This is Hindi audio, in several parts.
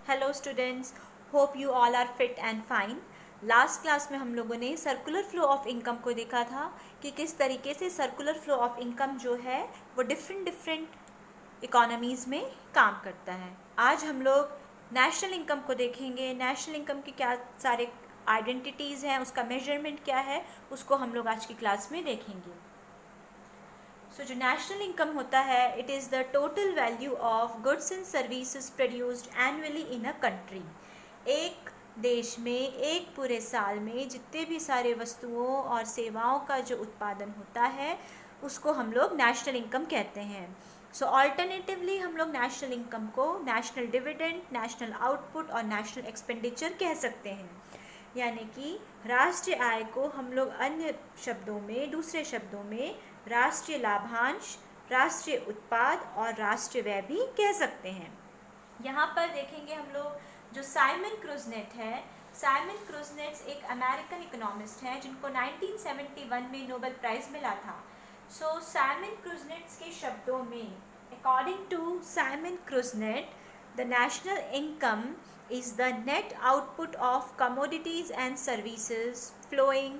Hello students, hope you all are fit and fine. Last class में हम लोगों ने सर्कुलर फ्लो ऑफ इनकम को देखा था कि किस तरीके से सर्कुलर फ्लो ऑफ इनकम जो है वो डिफरेंट इकोनॉमीज़ में काम करता है। आज हम लोग नेशनल इनकम को देखेंगे। नेशनल इनकम के क्या सारे आइडेंटिटीज़ हैं, उसका मेजरमेंट क्या है, उसको हम लोग आज की क्लास में देखेंगे। सो जो नेशनल इनकम होता है, it is the total value of goods and services produced annually in a country. एक देश में एक पूरे साल में जितने भी सारे वस्तुओं और सेवाओं का जो उत्पादन होता है उसको हम लोग नेशनल इनकम कहते हैं। सो ऑल्टरनेटिवली हम लोग नेशनल इनकम को नेशनल डिविडेंड, नेशनल आउटपुट और नेशनल एक्सपेंडिचर कह सकते हैं। यानी कि राष्ट्रीय आय को हम लोग अन्य शब्दों में, दूसरे शब्दों में राष्ट्रीय लाभांश, राष्ट्रीय उत्पाद और राष्ट्रीय व्यय भी कह सकते हैं। यहाँ पर देखेंगे हम लोग जो साइमन क्रूजनेट है। साइमन क्रूजनेट एक अमेरिकन इकोनॉमिस्ट हैं जिनको 1971 में नोबेल प्राइज़ मिला था। सो साइमन क्रूजनेट के शब्दों में, according to Simon Kuznets, the national income is the net output of commodities and services flowing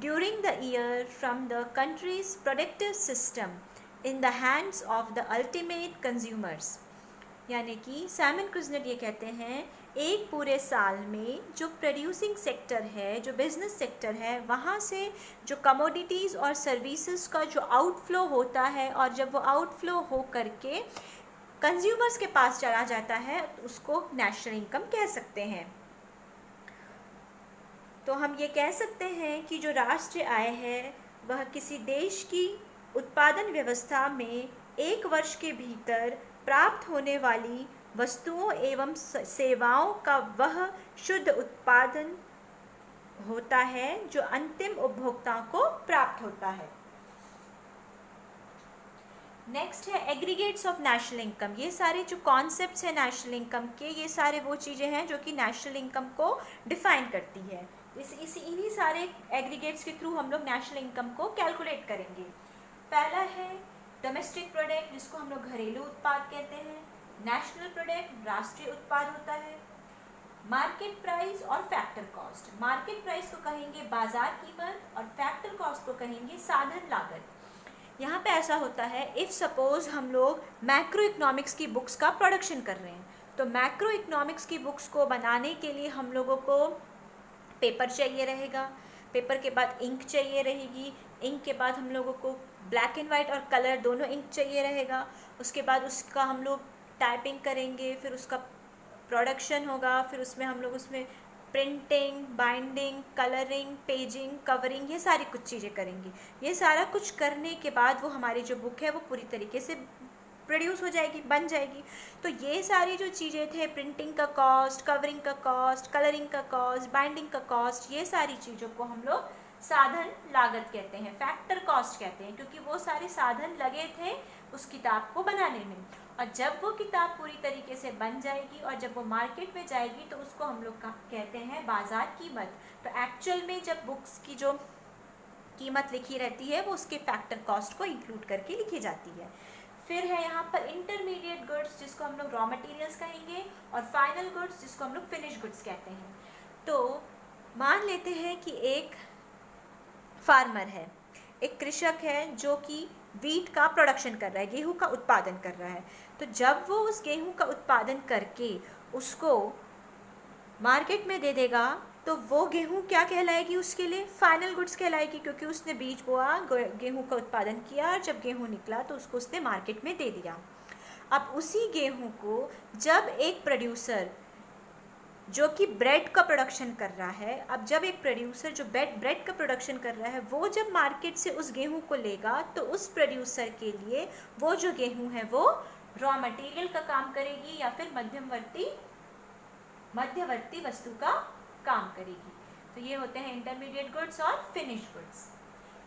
during the year from the country's productive system in the hands of the ultimate consumers। यानी कि साइमन क्रूजनेट ये कहते हैं एक पूरे साल में जो प्रोड्यूसिंग सेक्टर है, जो बिजनेस सेक्टर है, वहाँ से जो कमोडिटीज़ और सर्विसेज का जो आउटफ्लो होता है और जब वो आउटफ्लो हो करके कंज्यूमर्स के पास चला जाता है उसको नेशनल इनकम कह सकते हैं। तो हम ये कह सकते हैं कि जो राष्ट्रीय आय है वह किसी देश की उत्पादन व्यवस्था में एक वर्ष के भीतर प्राप्त होने वाली वस्तुओं एवं सेवाओं का वह शुद्ध उत्पादन होता है जो अंतिम उपभोक्ताओं को प्राप्त होता है। नेक्स्ट है एग्रीगेट्स ऑफ नेशनल इनकम। ये सारे जो कॉन्सेप्ट्स हैं नेशनल इनकम के, ये सारे वो चीज़ें हैं जो कि नेशनल इनकम को डिफाइन करती है। इन्हीं सारे एग्रीगेट्स के थ्रू हम लोग नेशनल इनकम को कैलकुलेट करेंगे। पहला है डोमेस्टिक प्रोडक्ट, जिसको हम लोग घरेलू उत्पाद कहते हैं। नेशनल प्रोडक्ट राष्ट्रीय उत्पाद होता है। मार्केट प्राइस और फैक्टर कॉस्ट। मार्केट प्राइस को कहेंगे बाजार कीमत और फैक्टर कॉस्ट को कहेंगे साधन लागत। यहाँ पे ऐसा होता है, इफ़ सपोज़ हम लोग मैक्रो इकोनॉमिक्स की बुक्स का प्रोडक्शन कर रहे हैं, तो मैक्रो इकोनॉमिक्स की बुक्स को बनाने के लिए हम लोगों को पेपर चाहिए रहेगा, पेपर के बाद इंक चाहिए रहेगी, इंक के बाद हम लोगों को ब्लैक एंड वाइट और कलर दोनों इंक चाहिए रहेगा। उसके बाद उसका हम लोग टाइपिंग करेंगे, फिर उसका प्रोडक्शन होगा, फिर उसमें हम लोग उसमें printing, binding, colouring, paging, covering, ये सारी कुछ चीज़ें करेंगे। ये सारा कुछ करने के बाद वो हमारी जो बुक है वो पूरी तरीके से प्रोड्यूस हो जाएगी, बन जाएगी। तो ये सारी जो चीज़ें थे, प्रिंटिंग का कॉस्ट, कवरिंग का कॉस्ट, कलरिंग का कॉस्ट, बाइंडिंग का कॉस्ट, ये सारी चीज़ों को हम लोग साधन लागत कहते हैं, फैक्टर कॉस्ट कहते हैं, क्योंकि वो सारे साधन लगे थे उस किताब को बनाने में। और जब वो किताब पूरी तरीके से बन जाएगी और जब वो मार्केट में जाएगी तो उसको हम लोग कहते हैं बाजार कीमत। तो एक्चुअल में जब बुक्स की जो कीमत लिखी रहती है वो उसके फैक्टर कॉस्ट को इंक्लूड करके लिखी जाती है। फिर है यहाँ पर इंटरमीडिएट गुड्स, जिसको हम लोग रॉ मटेरियल्स कहेंगे, और फाइनल गुड्स, जिसको हम लोग फिनिश गुड्स कहते हैं। तो मान लेते हैं कि एक फार्मर है, एक कृषक है जो कि वीट का प्रोडक्शन कर रहा है, गेहूं का उत्पादन कर रहा है। तो जब वो उस गेहूं का उत्पादन करके उसको मार्केट में दे देगा तो वो गेहूं क्या कहलाएगी, उसके लिए फाइनल गुड्स कहलाएगी, क्योंकि उसने बीज बोआ, गेहूं का उत्पादन किया और जब गेहूं निकला तो उसको उसने मार्केट में दे दिया। अब उसी गेहूं को जब एक प्रोड्यूसर जो कि ब्रेड का प्रोडक्शन कर रहा है, अब जब एक प्रोड्यूसर जो ब्रेड का प्रोडक्शन कर रहा है वो जब मार्केट से उस गेहूं को लेगा तो उस प्रोड्यूसर के लिए वो जो गेहूं है वो रॉ मटेरियल का काम करेगी या फिर मध्यवर्ती वस्तु का काम करेगी। तो ये होते हैं इंटरमीडिएट गुड्स और फिनिश गुड्स।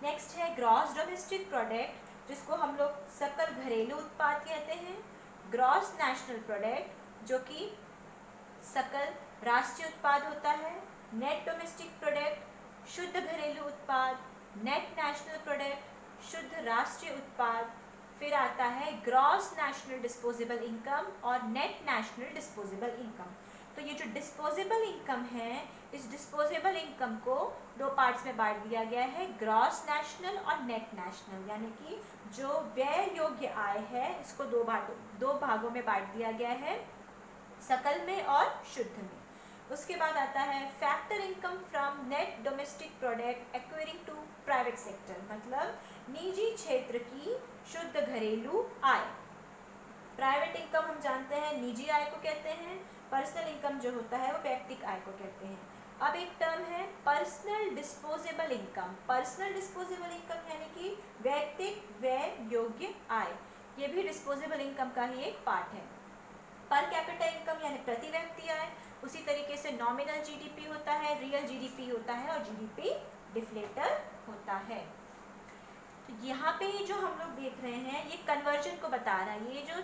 नेक्स्ट है ग्रॉस डोमेस्टिक प्रोडक्ट, जिसको हम लोग सकल घरेलू उत्पाद कहते हैं। ग्रॉस नेशनल प्रोडक्ट, जो कि सकल राष्ट्रीय उत्पाद होता है। नेट डोमेस्टिक प्रोडक्ट, शुद्ध घरेलू उत्पाद। नेट नेशनल प्रोडक्ट, शुद्ध राष्ट्रीय उत्पाद। फिर आता है ग्रॉस नेशनल डिस्पोजेबल इनकम और नेट नेशनल डिस्पोजेबल इनकम। तो ये जो डिस्पोजेबल इनकम है, इस डिस्पोजेबल इनकम को दो पार्ट्स में बांट दिया गया है, ग्रॉस नेशनल और नेट नेशनल, यानी कि जो व्यय योग्य आय है इसको दो भागों में बांट दिया गया है, सकल में और शुद्ध में। उसके बाद आता है factor income from net domestic product acquiring to private sector, मतलब निजी क्षेत्र की शुद्ध घरेलू आय। प्राइवेट इनकम हम जानते हैं निजी आय को कहते हैं, पर्सनल इनकम जो होता है वो व्यक्तिगत आय को कहते हैं। अब एक टर्म है personal disposable income. Personal disposable income यानी कि व्यक्तिगत व्यय योग्य आय, ये भी डिस्पोजेबल इनकम का ही एक पार्ट है। पर कैपिटा इनकम यानी प्रति व्यक्ति आय, उसी तरीके से नॉमिनल जीडीपी होता है, रियल जीडीपी होता है और जीडीपी डिफ्लेटर होता है। तो यहाँ पे जो हम लोग देख रहे हैं ये कन्वर्जन को बता रहा है, ये जो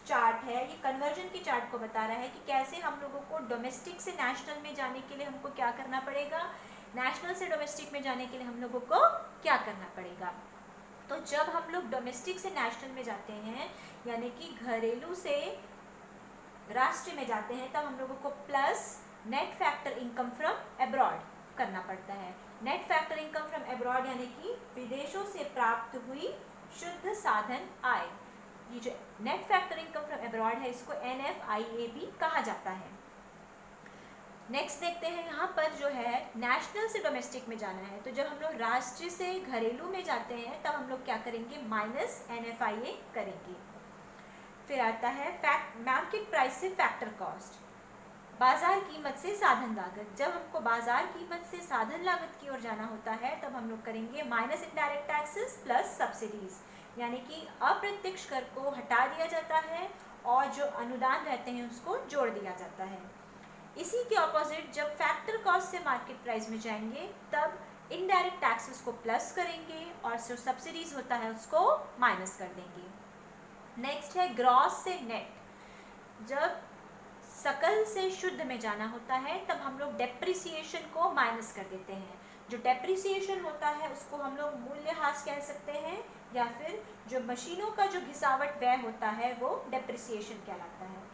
चार्ट है ये कन्वर्जन की चार्ट को बता रहा है कि कैसे हम लोगों को डोमेस्टिक से नेशनल में जाने के लिए हमको क्या करना पड़ेगा, नेशनल से डोमेस्टिक में जाने के लिए हम लोगों को क्या करना पड़ेगा। तो जब हम लोग डोमेस्टिक से नेशनल में जाते हैं यानी कि घरेलू से राष्ट्रीय में जाते हैं, तब हम लोगों को plus net factor income from abroad करना पड़ता है। Net factor income from abroad यानी कि विदेशों से प्राप्त हुई शुद्ध साधन आय। ये जो net factor income from abroad है इसको NFIA भी कहा जाता है। नेक्स्ट देखते हैं यहाँ पर जो है नेशनल से डोमेस्टिक में जाना है, तो जब हम लोग राष्ट्रीय से घरेलू में जाते हैं तब हम लोग क्या करेंगे, माइनस NFIA करेंगे। फिर आता है मार्केट प्राइस से फैक्टर कॉस्ट, बाजार कीमत से साधन लागत। जब हमको बाजार कीमत से साधन लागत की ओर जाना होता है तब हम लोग करेंगे minus indirect taxes plus subsidies, यानी कि अप्रत्यक्ष कर को हटा दिया जाता है और जो अनुदान रहते हैं उसको जोड़ दिया जाता है। इसी के ऑपोजिट जब फैक्टर कॉस्ट से मार्केट प्राइस में जाएंगे तब इनडायरेक्ट टैक्सेस को प्लस करेंगे और जो सब्सिडीज होता है उसको माइनस कर देंगे। नेक्स्ट है ग्रॉस से नेट। जब सकल से शुद्ध में जाना होता है तब हम लोग डेप्रिसिएशन को माइनस कर देते हैं। जो डेप्रिसिएशन होता है उसको हम लोग मूल्यह्रास कह सकते हैं, या फिर जो मशीनों का जो घिसावट व्यय होता है वो डेप्रिसिएशन कहलाता है।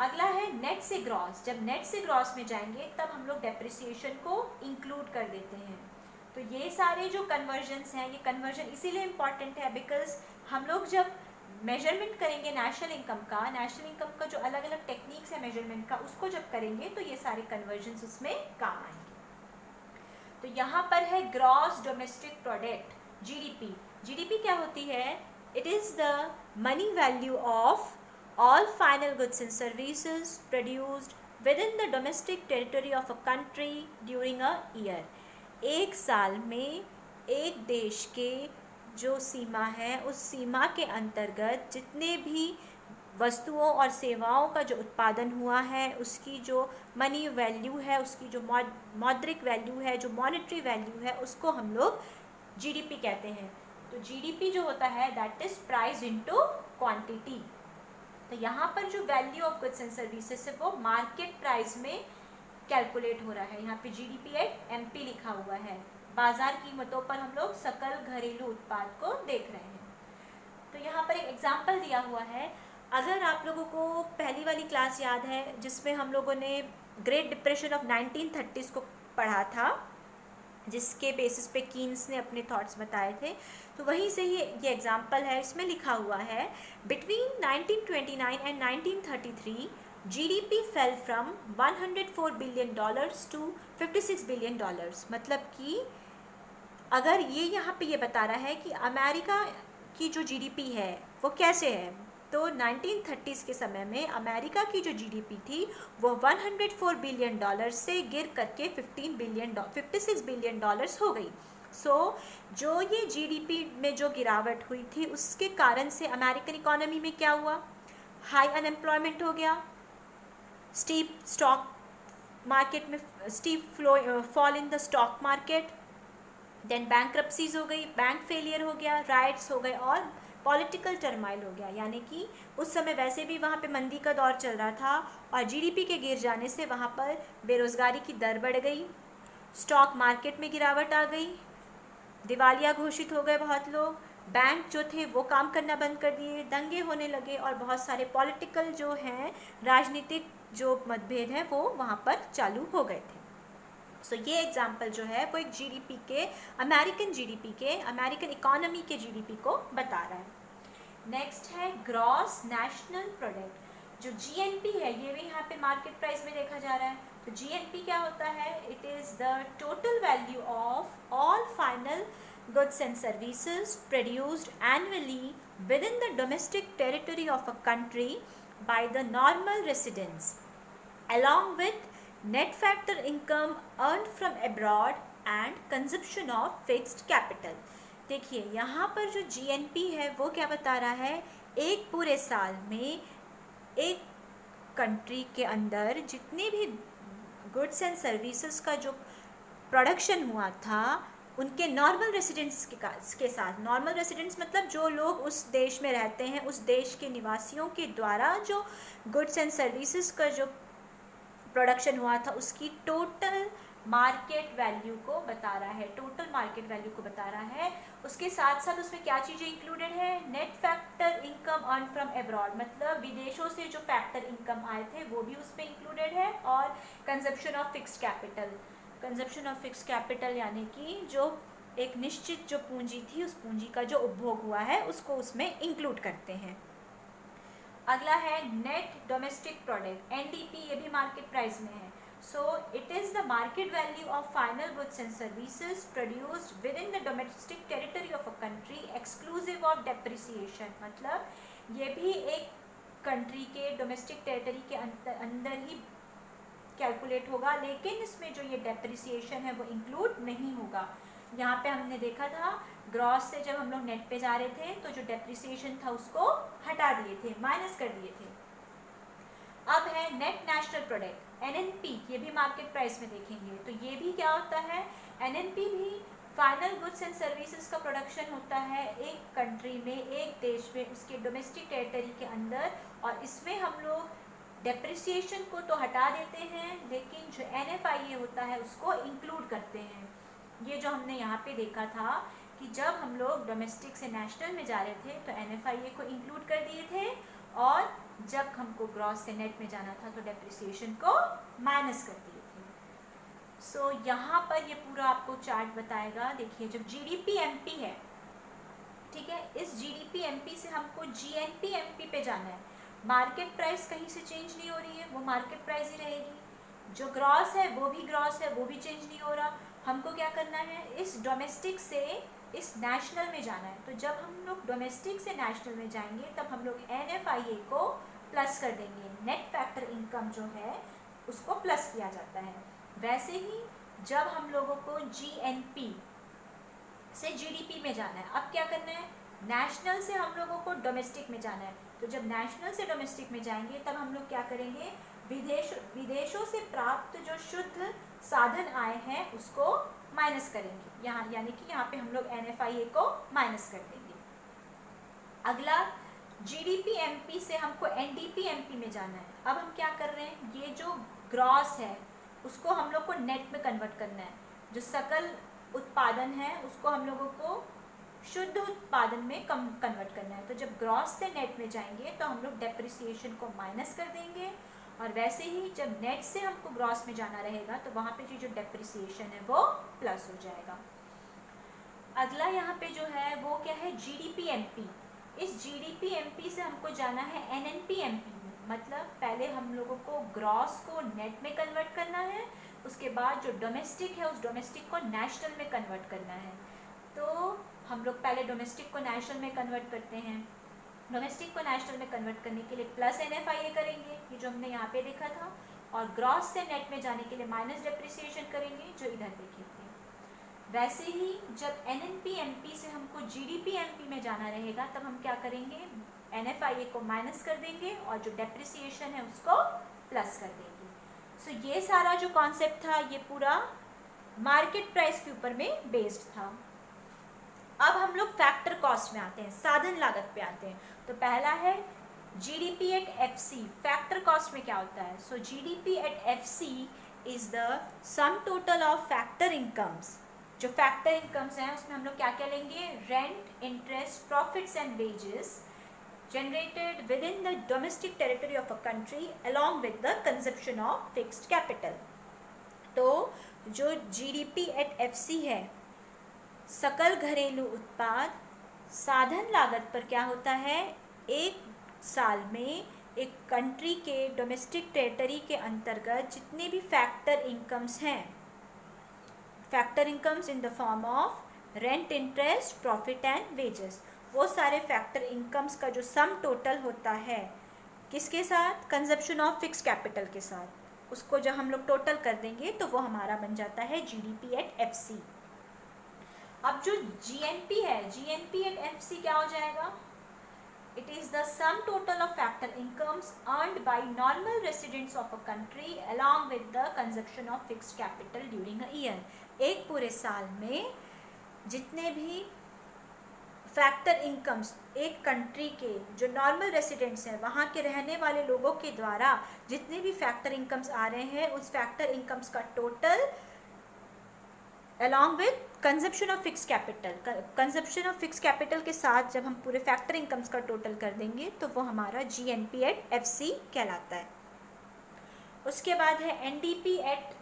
अगला है नेट से ग्रॉस। जब नेट से ग्रॉस में जाएंगे तब हम लोग डेप्रिसिएशन को इंक्लूड कर देते हैं। तो ये सारे जो कन्वर्जन्स हैं, ये कन्वर्जन इसीलिए इम्पॉर्टेंट है बिकॉज हम लोग जब मेजरमेंट करेंगे नेशनल इनकम का जो अलग अलग टेक्निक्स है मेजरमेंट का, उसको जब करेंगे तो ये सारे कन्वर्जन्स उसमें काम आएंगे। तो यहाँ पर है gross domestic product, GDP। GDP क्या होती है? It is the money value of all final goods and services produced within the domestic territory of a country during a year। एक साल में एक देश के जो सीमा है उस सीमा के अंतर्गत जितने भी वस्तुओं और सेवाओं का जो उत्पादन हुआ है उसकी जो मनी वैल्यू है, उसकी जो मौद्रिक वैल्यू है, जो मॉनेटरी वैल्यू है, उसको हम लोग GDP कहते हैं। तो GDP जो होता है that is price into quantity. तो यहाँ पर जो value of goods and services है वो मार्केट प्राइस में कैलकुलेट हो रहा है। यहाँ पे GDP एट MP लिखा हुआ है। बाजार कीमतों पर हम लोग सकल घरेलू उत्पाद को देख रहे हैं। तो यहाँ पर एक एग्जांपल दिया हुआ है। अगर आप लोगों को पहली वाली क्लास याद है जिसमें हम लोगों ने ग्रेट डिप्रेशन ऑफ 1930s को पढ़ा था, जिसके बेसिस पे कीन्स ने अपने थॉट्स बताए थे, तो वहीं से ही ये एग्जांपल है। इसमें लिखा हुआ है between 1929 and 1933 GDP fell from $104 billion to $56 billion. मतलब कि अगर ये यहाँ पे ये बता रहा है कि अमेरिका की जो GDP है वो कैसे है, तो 1930s के समय में अमेरिका की जो GDP थी वो $104 बिलियन से गिर करके $56 बिलियन हो गई। जो ये GDP में जो गिरावट हुई थी उसके कारण से अमेरिकन इकोनॉमी में क्या हुआ, हाई अनएम्प्लॉयमेंट हो गया, स्टीप स्टॉक मार्केट में fall in the stock market, then bankruptcies हो गई, बैंक फेलियर हो गया, राइट्स हो गए और पॉलिटिकल टर्माइल हो गया। यानी कि उस समय वैसे भी वहाँ पे मंदी का दौर चल रहा था और GDP के गिर जाने से वहाँ पर बेरोज़गारी की दर बढ़ गई, स्टॉक मार्केट में गिरावट आ गई, दिवालिया घोषित हो गए बहुत लोग, बैंक जो थे वो काम करना बंद कर दिए, दंगे होने लगे और बहुत सारे पॉलिटिकल जो हैं राजनीतिक जो मतभेद हैं वो वहाँ पर चालू हो गए थे। सो ये एग्जाम्पल जो है वो एक जीडीपी के, अमेरिकन इकोनॉमी के जीडीपी को बता रहा है। नेक्स्ट है ग्रॉस नेशनल प्रोडक्ट। जो जीएनपी है ये भी यहाँ पे मार्केट प्राइस में देखा जा रहा है। तो जीएनपी क्या होता है? It is the total value of all final goods and services produced annually within the domestic territory of a country by the normal residents, along with net factor income earned from abroad and consumption of fixed capital। देखिए यहाँ पर जो जीएनपी है वो क्या बता रहा है? एक पूरे साल में एक कंट्री के अंदर जितनी भी गुड्स एंड सर्विसेज का जो प्रोडक्शन हुआ था उनके नॉर्मल रेसिडेंट्स के साथ। नॉर्मल रेसिडेंट्स मतलब जो लोग उस देश में रहते हैं, उस देश के निवासियों के द्वारा जो गुड्स एंड सर्विसेज का जो प्रोडक्शन हुआ था उसकी टोटल मार्केट वैल्यू को बता रहा है, टोटल मार्केट वैल्यू को बता रहा है। उसके साथ साथ उसमें क्या चीज़ें इंक्लूडेड है? Net factor income earn from abroad, मतलब विदेशों से जो फैक्टर इनकम आए थे वो भी उसमें इंक्लूडेड है, और consumption of fixed capital. Consumption of fixed capital यानी कि जो एक निश्चित जो पूंजी थी उस पूंजी का जो उपभोग हुआ है उसको उसमें इंक्लूड करते हैं। अगला है नेट डोमेस्टिक प्रोडक्ट, एनडीपी, ये भी मार्केट प्राइस में है। So it is the market value of final goods and services produced within the domestic territory of a country exclusive of depreciation। मतलब ये भी एक कंट्री के डोमेस्टिक टेरिटरी के अंदर ही कैलकुलेट होगा, लेकिन इसमें जो ये डेप्रिसिएशन है वो इंक्लूड नहीं होगा। यहाँ पे हमने देखा था ग्रॉस से जब हम लोग नेट पे जा रहे थे तो जो डेप्रिसिएशन था उसको हटा दिए थे, माइनस कर दिए थे। अब है नेट नेशनल प्रोडक्ट, एनएनपी, ये भी मार्केट प्राइस में देखेंगे। तो ये भी क्या होता है? एनएनपी भी फाइनल गुड्स एंड सर्विसेज का प्रोडक्शन होता है एक कंट्री में, एक देश में, उसके डोमेस्टिक टेरिटरी के अंदर, और इसमें हम लोग डेप्रिसिएशन को तो हटा देते हैं लेकिन जो एनएफआईए होता है उसको इंक्लूड करते हैं। ये जो हमने यहाँ पे देखा था कि जब हम लोग डोमेस्टिक से नेशनल में जा रहे थे तो एनएफआईए को इंक्लूड कर दिए थे, और जब हमको ग्रॉस से नेट में जाना था तो डेप्रिसिएशन को माइनस कर दिए थे। सो यहाँ पर ये पूरा आपको चार्ट बताएगा। देखिए जब जीडीपी एमपी है, ठीक है, इस जीडीपी एमपी से हमको जीएनपी एमपी पे जाना है। मार्केट प्राइस कहीं से चेंज नहीं हो रही है, वो मार्केट प्राइस ही रहेगी। जो ग्रॉस है वो भी ग्रॉस है, वो भी चेंज नहीं हो रहा। हमको क्या करना है? इस डोमेस्टिक से इस नेशनल में जाना है। तो जब हम लोग डोमेस्टिक से नेशनल में जाएंगे तब हम लोग एनएफआईए को प्लस कर देंगे, नेट फैक्टर इनकम जो है उसको प्लस किया जाता है। वैसे ही जब हम लोगों को जीएनपी से जीडीपी में जाना है, अब क्या करना है? नेशनल से हम लोगों को डोमेस्टिक में जाना है। तो जब नेशनल से डोमेस्टिक में जाएंगे तब हम लोग क्या करेंगे? विदेशों से प्राप्त जो शुद्ध साधन आए हैं उसको माइनस करेंगे यहाँ, यानी कि यहाँ पे हम लोग एनएफआईए को माइनस कर देंगे। अगला जीडीपी एमपी से हमको एनडीपी एमपी में जाना है। अब हम क्या कर रहे हैं? ये जो ग्रॉस है उसको हम लोग को नेट में कन्वर्ट करना है। जो सकल उत्पादन है उसको हम लोगों को शुद्ध उत्पादन में कन्वर्ट करना है। तो जब ग्रॉस से नेट में जाएंगे तो हम लोग डेप्रिसिएशन को माइनस कर देंगे, और वैसे ही जब नेट से हमको ग्रॉस में जाना रहेगा तो वहाँ पे जो डेप्रिसिएशन है वो प्लस हो जाएगा। अगला यहाँ पे जो है वो क्या है? GDP MP. इस जीडीपी एमपी से हमको जाना है एनएनपी एमपी में। मतलब पहले हम लोगों को ग्रॉस को नेट में कन्वर्ट करना है, उसके बाद जो डोमेस्टिक है उस डोमेस्टिक को नेशनल में कन्वर्ट करना है। तो हम लोग पहले डोमेस्टिक को नेशनल में कन्वर्ट करते हैं। डोमेस्टिक को नेशनल में कन्वर्ट करने के लिए प्लस एनएफआईए करेंगे, ये जो हमने यहाँ पे देखा था, और ग्रॉस से नेट में जाने के लिए माइनस डेप्रिसिएशन करेंगे जो इधर देखे थे। वैसे ही जब एनएनपी एमपी से हमको जीडीपी एमपी में जाना रहेगा तब हम क्या करेंगे? एनएफआईए को माइनस कर देंगे और जो डेप्रिसिएशन है उसको प्लस कर देंगे। सो ये सारा जो कॉन्सेप्ट था ये पूरा मार्केट प्राइस के ऊपर में बेस्ड था। अब हम लोग फैक्टर कॉस्ट में आते हैं, साधन लागत पे आते हैं। तो पहला है GDP at FC. Factor cost में क्या होता है? So GDP at FC is the sum total of factor incomes. जो फैक्टर इनकम्स हैं उसमें हम लोग क्या क्या लेंगे? Rent, interest, profits and wages generated within the domestic territory of a country along with the consumption of fixed capital. तो जो GDP at FC है, सकल घरेलू उत्पाद साधन लागत पर क्या होता है, एक साल में एक कंट्री के डोमेस्टिक टेरिटरी के अंतर्गत जितने भी फैक्टर इनकम्स हैं, factor incomes in the form of rent, interest, profit and wages, वो सारे फैक्टर इनकम्स का जो सम टोटल होता है किसके साथ, कंजप्शन ऑफ फिक्स कैपिटल के साथ, उसको जब हम लोग टोटल कर देंगे तो वो हमारा बन जाता है जीडीपी एट एफसी। अब जो जीएनपी है, जीएनपी एट एफसी क्या हो जाएगा, it is the sum total of factor incomes earned by normal residents of a country along with the consumption of fixed capital during a year। एक पूरे साल में जितने भी फैक्टर इनकम्स एक कंट्री के जो नॉर्मल रेसिडेंट्स हैं, वहाँ के रहने वाले लोगों के द्वारा जितने भी फैक्टर इनकम्स आ रहे हैं, उस फैक्टर इनकम्स का total along with consumption of fix capital, consumption of fix capital के साथ जब हम पूरे फैक्टर इनकम्स का टोटल कर देंगे तो वो हमारा जीएनपी एट एफसी कहलाता है। उसके बाद है NDP at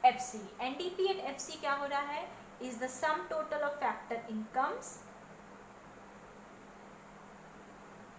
FC. NDP at FC क्या हो रहा है, is the sum total of factor incomes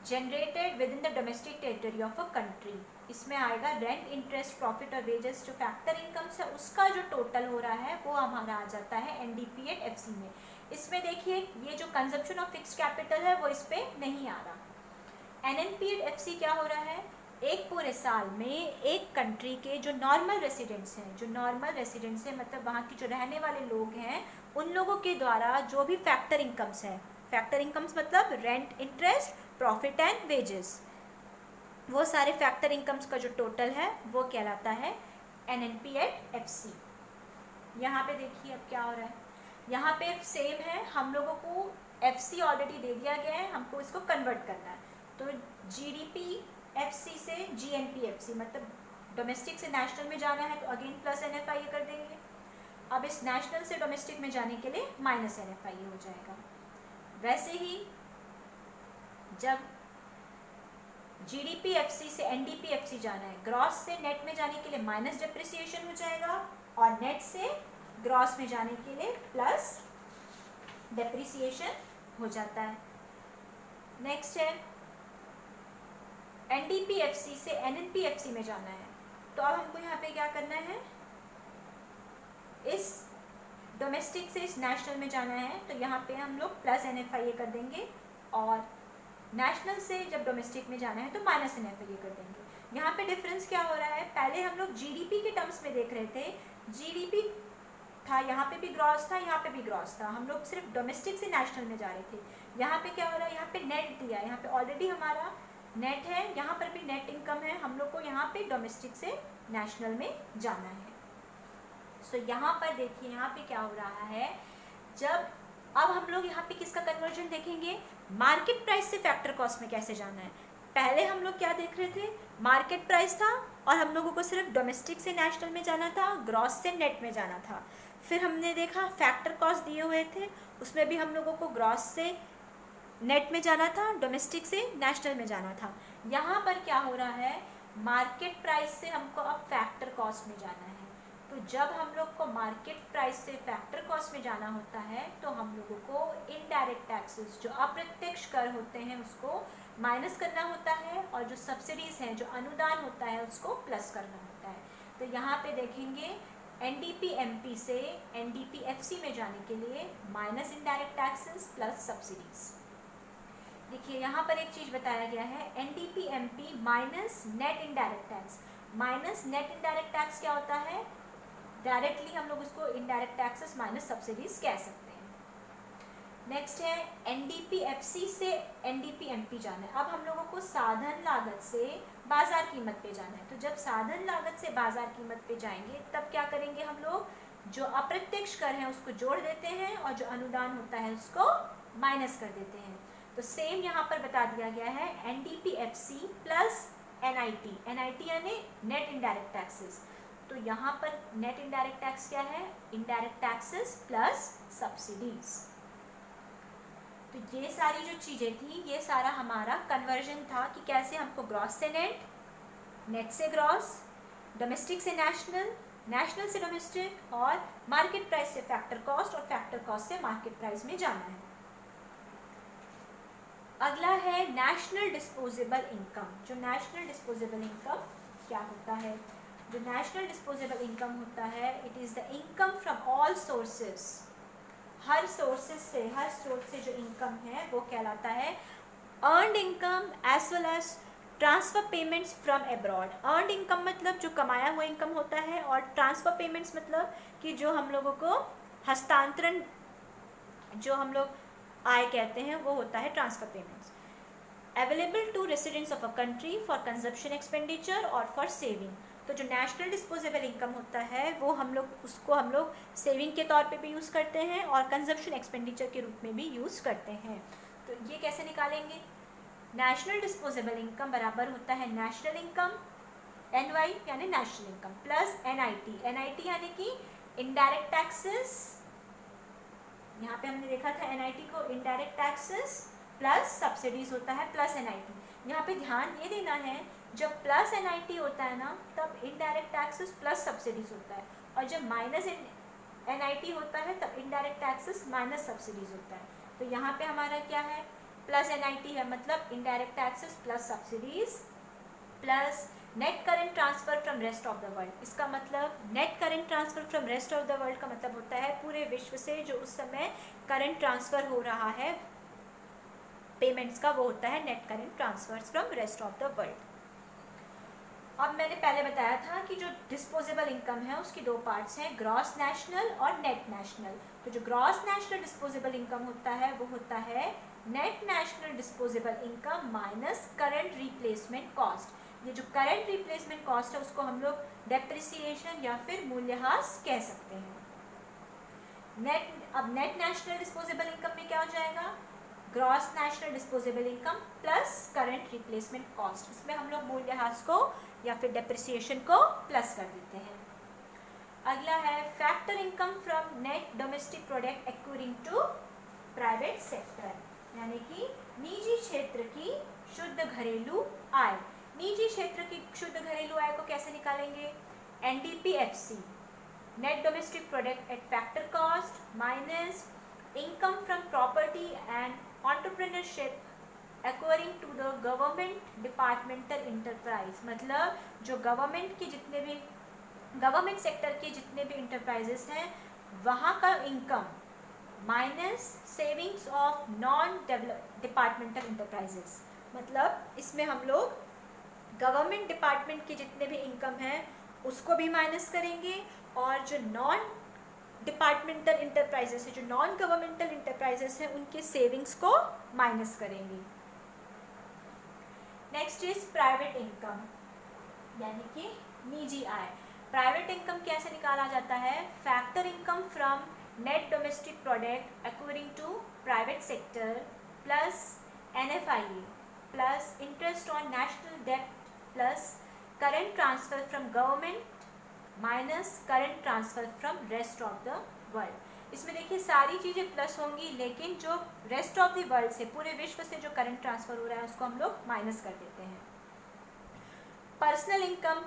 generated with in the domestic territory of a country. इसमें आएगा रेंट, इंटरेस्ट, प्रॉफिट और वेजेस, जो फैक्टर इनकम्स है उसका जो टोटल हो रहा है वो हमारा आ जाता है एनडीपी एट एफसी में। इसमें देखिए ये जो कंजप्शन ऑफ फिक्स कैपिटल है वो इस पे नहीं आ रहा। एनएनपी एट एफसी क्या हो रहा है, एक पूरे साल में एक कंट्री के जो नॉर्मल रेसिडेंट्स हैं, जो नॉर्मल रेसिडेंट्स हैं मतलब वहाँ के जो रहने वाले लोग हैं, उन लोगों के द्वारा जो भी फैक्टर इनकम्स है, फैक्टर इनकम्स मतलब rent, interest, profit and wages, वो सारे फैक्टर इनकम्स का जो टोटल है वो कहलाता है एनएनपी एट एफसी। यहाँ पे देखिए अब क्या हो रहा है, यहाँ पे सेम है, हम लोगों को एफसी ऑलरेडी दे दिया गया है, हमको इसको कन्वर्ट करना है। तो जीडीपी एफसी से जीएनपी एफसी मतलब डोमेस्टिक से नेशनल में जाना है तो अगेन प्लस एनएफआई कर देंगे। अब इस नेशनल से डोमेस्टिक में जाने के लिए माइनस एनएफआई हो जाएगा। वैसे ही जब जीडीपी एफसी से एनडीपी एफसी जाना है, ग्रॉस से नेट में जाने के लिए माइनस डेप्रिसिएशन हो जाएगा और नेट से ग्रॉस में जाने के लिए प्लस डेप्रिसिएशन हो जाता है। नेक्स्ट है एनडीपी एफसी से एनएनपी एफसी में जाना है, तो अब हमको यहाँ पे क्या करना है, इस डोमेस्टिक से इस नेशनल में जाना है तो यहाँ पे हम लोग प्लस एनएफआई कर देंगे और नेशनल से जब डोमेस्टिक में जाना है तो माइनस एनएफआई कर देंगे। यहाँ पे डिफरेंस क्या हो रहा है, पहले हम लोग जीडीपी के टर्म्स में देख रहे थे, जीडीपी था यहाँ पे भी ग्रॉस था, यहाँ पे भी ग्रॉस था, हम लोग सिर्फ डोमेस्टिक से नेशनल में जा रहे थे। यहाँ पे क्या हो रहा है, यहाँ पे नेट दिया है, यहाँ पे ऑलरेडी हमारा नेट है, यहाँ पर भी नेट इनकम है, हम लोग को यहाँ पे डोमेस्टिक से नेशनल में जाना है। सो यहाँ पर देखिए यहाँ पे क्या हो रहा है, जब अब हम लोग यहाँ पे किसका कन्वर्जन देखेंगे, मार्केट प्राइस से फैक्टर कॉस्ट में कैसे जाना है। पहले हम लोग क्या देख रहे थे, मार्केट प्राइस था और हम लोगों को सिर्फ डोमेस्टिक से नेशनल में जाना था, ग्रॉस से नेट में जाना था। फिर हमने देखा फैक्टर कॉस्ट दिए हुए थे, उसमें भी हम लोगों को ग्रॉस से नेट में जाना था, डोमेस्टिक से नेशनल में जाना था। यहाँ पर क्या हो रहा है, मार्केट प्राइस से हमको अब फैक्टर कॉस्ट में जाना है। तो जब हम लोग को मार्केट प्राइस से फैक्टर कॉस्ट में जाना होता है तो हम लोगों को इनडायरेक्ट टैक्सेस जो अप्रत्यक्ष कर होते हैं उसको माइनस करना होता है और जो सब्सिडीज हैं, जो अनुदान होता है, उसको प्लस करना होता है। तो यहाँ पे देखेंगे एनडीपी एमपी से एनडीपी एफसी में जाने के लिए minus indirect taxes plus subsidies. देखिए यहाँ पर एक चीज़ बताया गया है, NDP MP minus net indirect tax. Minus net indirect tax क्या होता है, डायरेक्टली हम लोग उसको इनडायरेक्ट टैक्सेस माइनस सब्सिडीज कह सकते हैं। नेक्स्ट है एनडीपी एफसी से एनडीपी एमपी जाना है। अब हम लोगों को साधन लागत से बाजार कीमत पे जाना है। तो जब साधन लागत से बाजार कीमत पे जाएंगे तब क्या करेंगे, हम लोग जो अप्रत्यक्ष कर हैं उसको जोड़ देते हैं और जो अनुदान होता है उसको माइनस कर देते हैं। तो सेम यहाँ पर बता दिया गया है, NDP FC plus NIT, NIT यानी नेट इनडायरेक्ट टैक्सेस। तो यहाँ पर नेट इनडायरेक्ट टैक्स क्या है, इनडायरेक्ट टैक्सेस प्लस सब्सिडीज। तो ये सारी जो चीज़ें थी ये सारा हमारा कन्वर्जन था कि कैसे हमको ग्रॉस से नेट, नेट से ग्रॉस, डोमेस्टिक से नेशनल, नेशनल से डोमेस्टिक और मार्केट प्राइस से फैक्टर कॉस्ट और फैक्टर कॉस्ट से मार्केट प्राइस में जाना है। अगला है नेशनल डिस्पोजेबल इनकम। जो नेशनल डिस्पोजेबल इनकम क्या होता है? जो नेशनल डिस्पोजेबल इनकम होता है, it is the income from all sources. Her sources से, हर स्रोत से जो इनकम है वो कहलाता है earned income as well as transfer payments from abroad. Earned income मतलब जो कमाया हुआ इनकम होता है, और ट्रांसफ़र पेमेंट्स मतलब कि जो हम लोगों को हस्तांतरण, जो हम लोग आय कहते हैं, वो होता है transfer payments. Available to residents of a country for consumption expenditure और फॉर सेविंग। तो जो नेशनल डिस्पोजेबल इनकम होता है वो उसको हम लोग सेविंग के तौर पे भी यूज़ करते हैं और कंजप्शन एक्सपेंडिचर के रूप में भी यूज़ करते हैं। तो ये कैसे निकालेंगे? नेशनल डिस्पोजेबल इनकम बराबर होता है नेशनल इनकम NY यानी नेशनल इनकम प्लस NIT यानी कि इनडायरेक्ट टैक्सेस। यहाँ पे हमने देखा था NIT को इनडायरेक्ट टैक्सेस प्लस सब्सिडीज होता है प्लस NIT। यहाँ पे ध्यान ये देना है, जब प्लस NIT होता है ना तब इनडायरेक्ट टैक्सेस प्लस सब्सिडीज होता है, और जब माइनस NIT होता है तब इनडायरेक्ट टैक्सेस माइनस सब्सिडीज होता है। तो यहाँ पे हमारा क्या है? प्लस NIT है, मतलब indirect taxes plus subsidies plus net current transfer from rest of the world. इसका मतलब net current transfer from rest of the world का मतलब होता है पूरे विश्व से जो उस समय करंट ट्रांसफ़र हो रहा है पेमेंट्स का, वो होता है net current transfer from rest of the world. अब मैंने पहले बताया था कि जो डिस्पोजेबल इनकम है उसकी दो पार्ट्स हैं, ग्रॉस नेशनल और नेट नेशनल। तो जो ग्रॉस नेशनल डिस्पोजेबल इनकम होता है वो होता है net national disposable income minus current replacement cost. ये जो करंट रिप्लेसमेंट कॉस्ट है उसको हम लोग डेप्रिसिएशन या फिर मूल्यह्रास कह सकते हैं। अब नेट नेशनल डिस्पोजेबल इनकम में क्या हो जाएगा? Gross national disposable income plus current replacement cost. इसमें हम लोग मूल्यह्रास को या फिर डेप्रिसिएशन को प्लस कर देते हैं। अगला है factor income from net domestic product accruing to private sector, यानी कि निजी क्षेत्र की शुद्ध घरेलू आय। निजी क्षेत्र की शुद्ध घरेलू आय को कैसे निकालेंगे? NDPFC, net domestic product at factor cost minus income from property and entrepreneurship acquiring to the government departmental enterprise. मतलब जो गवर्नमेंट की जितने भी गवर्नमेंट सेक्टर के जितने भी इंटरप्राइजेस हैं वहाँ का income minus savings of non departmental enterprises. मतलब इसमें हम लोग गवर्नमेंट डिपार्टमेंट के जितने भी इनकम है उसको भी माइनस करेंगे, और जो नॉन डिपार्टमेंटल इंटरप्राइजेस है, जो नॉन गवर्नमेंटल इंटरप्राइजेस हैं, उनके सेविंग्स को माइनस करेंगे। नेक्स्ट इज प्राइवेट इनकम, यानी कि निजी आय। प्राइवेट इनकम कैसे निकाला जाता है? Factor income from net domestic product acquiring to private sector plus NFIA plus interest on national debt plus current transfer from government minus current transfer from rest of the world. इसमें देखिए सारी चीज़ें प्लस होंगी, लेकिन जो रेस्ट ऑफ द वर्ल्ड से, पूरे विश्व से जो करंट ट्रांसफर हो रहा है उसको हम लोग माइनस कर देते हैं। पर्सनल इनकम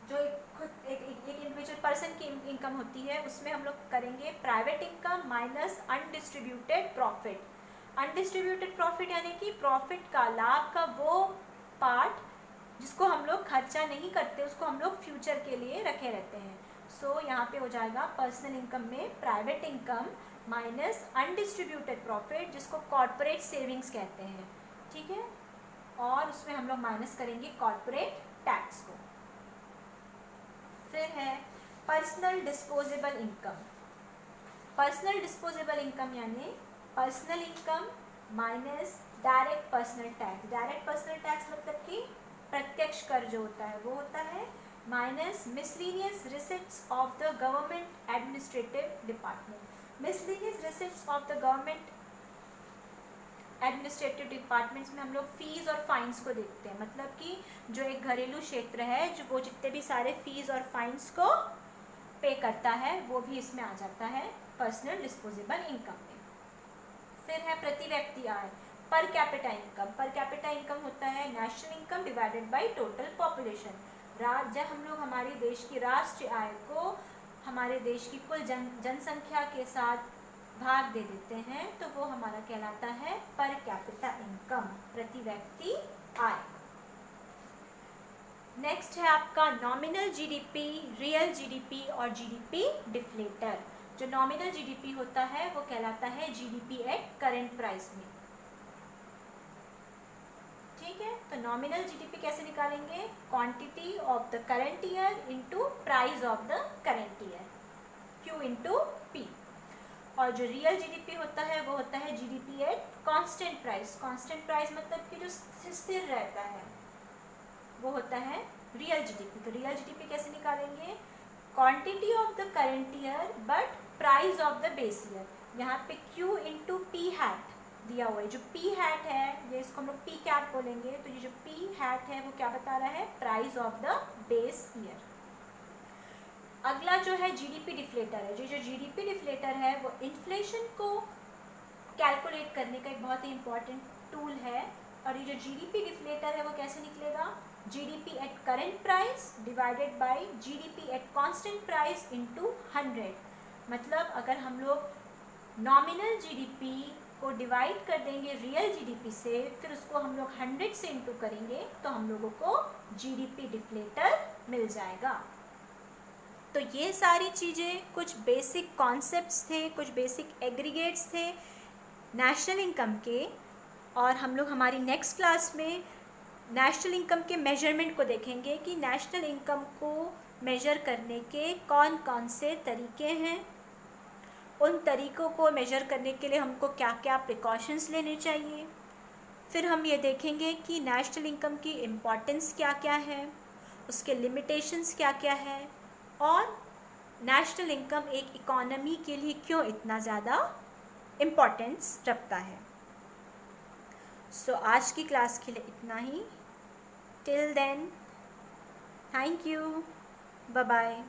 जो एक इंडिविजुअल पर्सन की इनकम होती है उसमें हम लोग करेंगे private income minus undistributed profit. Undistributed profit यानी कि प्रॉफिट का, लाभ का वो पार्ट जिसको हम लोग खर्चा नहीं करते, उसको हम लोग फ्यूचर के लिए रखे रहते हैं। सो यहाँ पे हो जाएगा पर्सनल इनकम में private income minus undistributed profit, जिसको कॉर्पोरेट सेविंग्स कहते हैं, ठीक है। और उसमें हम लोग माइनस करेंगे कॉर्पोरेट टैक्स को। फिर है personal disposable income. Personal disposable income यानी personal income minus direct personal tax. Direct personal tax मतलब कि प्रत्यक्ष कर जो होता है वो होता है, minus miscellaneous receipts of the government administrative department. Miscellaneous receipts of the government administrative departments में हम लोग फीस और फाइन्स को देखते हैं। मतलब कि जो एक घरेलू क्षेत्र है जो वो जितने भी सारे फीस और फाइन्स को पे करता है वो भी इसमें आ जाता है पर्सनल डिस्पोजेबल इनकम में। फिर है प्रति व्यक्ति आय, per capita income. Per capita income होता है national income divided by total population. जब हम लोग हमारे देश की राष्ट्रीय आय को हमारे देश की कुल जनसंख्या के साथ भाग दे देते हैं तो वो हमारा कहलाता है पर कैपिटा इनकम, प्रति व्यक्ति आय। नेक्स्ट है आपका नॉमिनल जीडीपी, रियल जीडीपी और जीडीपी डिफ्लेटर। जो नॉमिनल जीडीपी होता है वो कहलाता है जीडीपी एट करंट प्राइस में। ठीक है, तो नॉमिनल जीडीपी कैसे निकालेंगे? Quantity of the current year into price of the current year, Q into P। और जो रियल जीडीपी होता है वो होता है GDP at constant price. Constant price मतलब कि जो स्थिर रहता है वो होता है रियल जीडीपी। तो रियल जीडीपी कैसे निकालेंगे? Quantity of the current year but price of the base year. यहाँ पे Q इनटू P हैट दिया हुआ है। जो P हैट है ये इसको हम लोग P कैप बोलेंगे। तो ये जो P हैट है वो क्या बता रहा है? Price of the base year. अगला जो है जीडीपी डिफ्लेटर है। जो जीडीपी डिफ्लेटर है वो इन्फ्लेशन को कैलकुलेट करने का एक बहुत ही इंपॉर्टेंट टूल है। और ये जो जीडीपी डिफ्लेटर है वो कैसे निकलेगा? GDP at current price divided by GDP at constant price into 100। मतलब अगर हम लोग नॉमिनल जीडीपी को डिवाइड कर देंगे रियल जीडीपी से, फिर उसको हम लोग 100 से इंटू करेंगे तो हम लोगों को जीडीपी डिफ्लेटर मिल जाएगा। तो ये सारी चीज़ें कुछ बेसिक कॉन्सेप्ट्स थे, कुछ बेसिक एग्रीगेट्स थे नेशनल इनकम के। और हम लोग हमारी नेक्स्ट क्लास में नेशनल इनकम के मेजरमेंट को देखेंगे कि नेशनल इनकम को मेजर करने के कौन कौन से तरीके हैं, उन तरीक़ों को मेजर करने के लिए हमको क्या क्या प्रिकॉशंस लेने चाहिए। फिर हम ये देखेंगे कि नेशनल इनकम की इम्पॉर्टेंस क्या क्या है, उसके लिमिटेशंस क्या क्या है, और नेशनल इनकम एक इकोनॉमी के लिए क्यों इतना ज़्यादा इम्पॉर्टेंस रखता है। सो आज की क्लास के लिए इतना ही। Till then, thank you, bye bye.